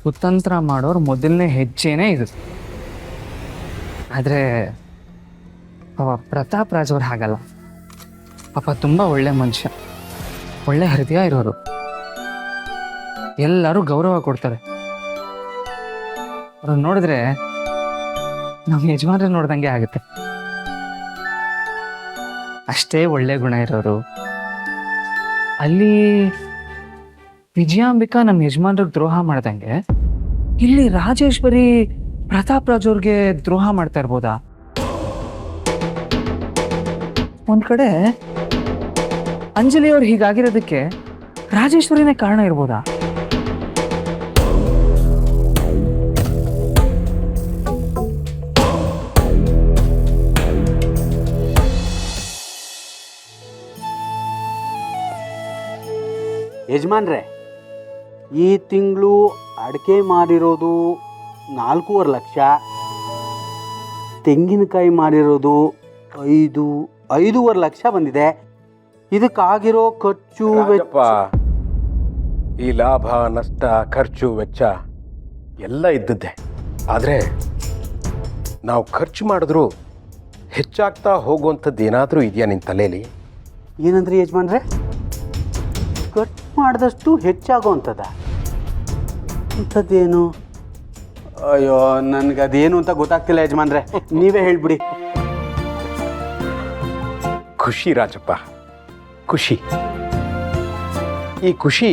ಕುತಂತ್ರ ಮಾಡೋರು ಮೊದಲನೇ ಹೆಜ್ಜೆನೇ ಇದು. ಆದರೆ ಪಾಪ ಪ್ರತಾಪ್ ರಾಜ್ ಅವ್ರು ಹಾಗಲ್ಲ. ಪಾಪ ತುಂಬ ಒಳ್ಳೆ ಮನುಷ್ಯ, ಒಳ್ಳೆ ಹೃದಯ ಇರೋರು. ಎಲ್ಲರೂ ಗೌರವ ಕೊಡ್ತಾರೆ. ಅವ್ರನ್ನ ನೋಡಿದ್ರೆ ನಮ್ಮ ಯಜಮಾನ್ರೆ ನೋಡ್ದಂಗೆ ಆಗುತ್ತೆ. ಅಷ್ಟೇ ಒಳ್ಳೆ ಗುಣ ಇರೋರು. ಅಲ್ಲಿ ವಿಜಯಾಂಬಿಕಾ ನಮ್ಮ ಯಜಮಾನ್ರಿಗೆ ದ್ರೋಹ ಮಾಡ್ದಂಗೆ ಇಲ್ಲಿ ರಾಜೇಶ್ವರಿ ಪ್ರತಾಪ್ ರಾಜ್ ಅವ್ರಿಗೆ ದ್ರೋಹ ಮಾಡ್ತಾ ಇರ್ಬೋದಾ? ಒಂದ್ ಕಡೆ ಅಂಜಲಿ ಅವ್ರು ಹೀಗಾಗಿರೋದಕ್ಕೆ ರಾಜೇಶ್ವರಿನೇ ಕಾರಣ ಇರ್ಬೋದಾ? ಯಜಮಾನ್ರೆ, ಈ ತಿಂಗಳು ಅಡಿಕೆ ಮಾರಿರೋದು 4.5 ಲಕ್ಷ, ತೆಂಗಿನಕಾಯಿ ಮಾರಿರೋದು 5.5 ಲಕ್ಷ ಬಂದಿದೆ. ಇದಕ್ಕಾಗಿರೋ ಖರ್ಚು ವೆಚ್ಚ, ಈ ಲಾಭ ನಷ್ಟ ಖರ್ಚು ವೆಚ್ಚ ಎಲ್ಲ ಇದ್ದದ್ದೇ. ಆದರೆ ನಾವು ಖರ್ಚು ಮಾಡಿದ್ರು ಹೆಚ್ಚಾಗ್ತಾ ಹೋಗುವಂಥದ್ದು ಏನಾದರೂ ಇದೆಯಾ ನಿನ್ನ ತಲೆಯಲ್ಲಿ? ಏನಂದ್ರಿ ಯಜಮಾನ್ರೆ? ಖರ್ಚು ಮಾಡಿದಷ್ಟು ಹೆಚ್ಚಾಗೋವಂಥದ್ದ? ಅಂಥದ್ದೇನು? ಅಯ್ಯೋ, ನನಗದೇನು ಅಂತ ಗೊತ್ತಾಗ್ತಿಲ್ಲ ಯಜಮಾನ್ರೆ, ನೀವೇ ಹೇಳ್ಬಿಡಿ. ಖುಷಿ ರಾಜಪ್ಪ, ಖುಷಿ. ಈ ಖುಷಿ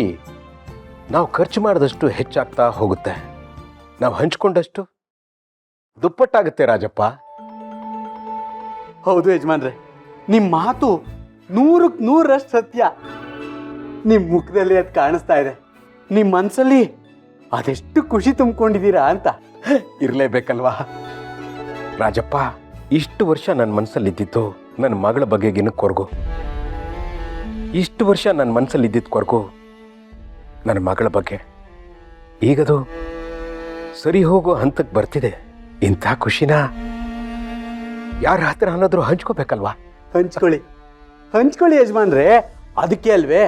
ನಾವು ಖರ್ಚು ಮಾಡಿದಷ್ಟು ಹೆಚ್ಚಾಗ್ತಾ ಹೋಗುತ್ತೆ, ನಾವು ಹಂಚ್ಕೊಂಡಷ್ಟು ದುಪ್ಪಟ್ಟಾಗುತ್ತೆ ರಾಜಪ್ಪ. ಹೌದು ಯಜಮಾನ್ರೆ, ನಿಮ್ಮ ಮಾತು 100ಕ್ಕೆ 100ರಷ್ಟು ಸತ್ಯ. ನಿಮ್ಮ ಮುಖದಲ್ಲಿ ಅದು ಕಾಣಿಸ್ತಾ ಇದೆ. ನಿಮ್ಮ ಮನಸ್ಸಲ್ಲಿ ಅದೆಷ್ಟು ಖುಷಿ ತುಂಬಿಕೊಂಡಿದ್ದೀರಾ ಅಂತ. ಇರಲೇಬೇಕಲ್ವಾ ರಾಜಪ್ಪ? ಇಷ್ಟು ವರ್ಷ ನನ್ನ ಮನಸ್ಸಲ್ಲಿದ್ದಿತ್ತು ನನ್ನ ಮಗಳ ಬಗೆಗಿನ ಕೊರಗು, ಇಷ್ಟು ವರ್ಷ ನನ್ನ ಮನಸ್ಸಲ್ಲಿದ್ದಿದ್ದು ಕೊರಗು ನನ್ನ ಮಗಳ ಬಗ್ಗೆ. ಈಗದು ಸರಿ ಹೋಗೋ ಹಂತಕ್ಕೆ ಬರ್ತಿದೆ. ಇಂಥ ಖುಷಿನ ಯಾರ ಹತ್ರ ಅನ್ನೋದ್ರು ಹಂಚ್ಕೋಬೇಕಲ್ವಾ? ಹಂಚ್ಕೊಳ್ಳಿ, ಹಂಚ್ಕೊಳ್ಳಿ ಯಜಮಾನ್ರೆ. ಅದಕ್ಕೆ ಅಲ್ವೇ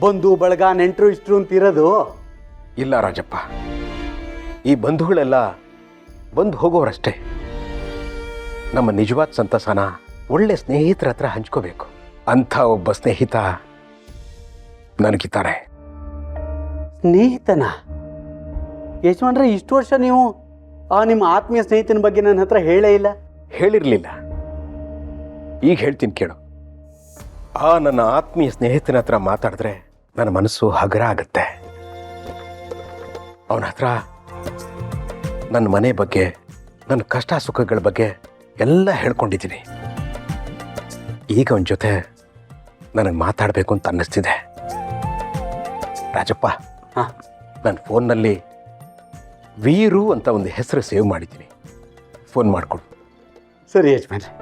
ಬಂಧು ಬಳಗ ನೆಂಟರು ಇಷ್ಟರು ಅಂತಿರೋದು. ಇಲ್ಲ ರಾಜಪ್ಪ, ಈ ಬಂಧುಗಳೆಲ್ಲ ಬಂದು ಹೋಗೋರಷ್ಟೇ. ನಮ್ಮ ನಿಜವಾದ ಸಂತಸನ ಒಳ್ಳೆ ಸ್ನೇಹಿತರ ಹತ್ರ ಹಂಚ್ಕೋಬೇಕು. ಅಂಥ ಒಬ್ಬ ಸ್ನೇಹಿತ ನನಗಿದ್ದಾರೆ. ಸ್ನೇಹಿತನ? ಯಜಮಾನ್ರೆ, ಇಷ್ಟು ವರ್ಷ ನೀವು ನಿಮ್ಮ ಆತ್ಮೀಯ ಸ್ನೇಹಿತನ ಬಗ್ಗೆ ನನ್ನ ಹತ್ರ ಹೇಳೇ ಇಲ್ಲ. ಹೇಳಿರಲಿಲ್ಲ, ಈಗ ಹೇಳ್ತೀನಿ ಕೇಳು. ನನ್ನ ಆತ್ಮೀಯ ಸ್ನೇಹಿತನ ಹತ್ರ ಮಾತಾಡಿದ್ರೆ ನನ್ನ ಮನಸ್ಸು ಹಗರ ಆಗುತ್ತೆ. ಅವನ ಹತ್ರ ನನ್ನ ಮನೆ ಬಗ್ಗೆ, ನನ್ನ ಕಷ್ಟ ಸುಖಗಳ ಬಗ್ಗೆ ಎಲ್ಲ ಹೇಳ್ಕೊಂಡಿದ್ದೀನಿ. ಈಗ ಅವನ ಜೊತೆ ನನಗೆ ಮಾತಾಡಬೇಕು ಅಂತ ಅನ್ನಿಸ್ತಿದೆ ರಾಜಪ್ಪ. ನನ್ನ ಫೋನ್ನಲ್ಲಿ ವೀರು ಅಂತ ಒಂದು ಹೆಸರು ಸೇವ್ ಮಾಡಿದ್ದೀನಿ, ಫೋನ್ ಮಾಡಿಕೊಡು. ಸರಿ ಯಜಮಾನ್ರೆ.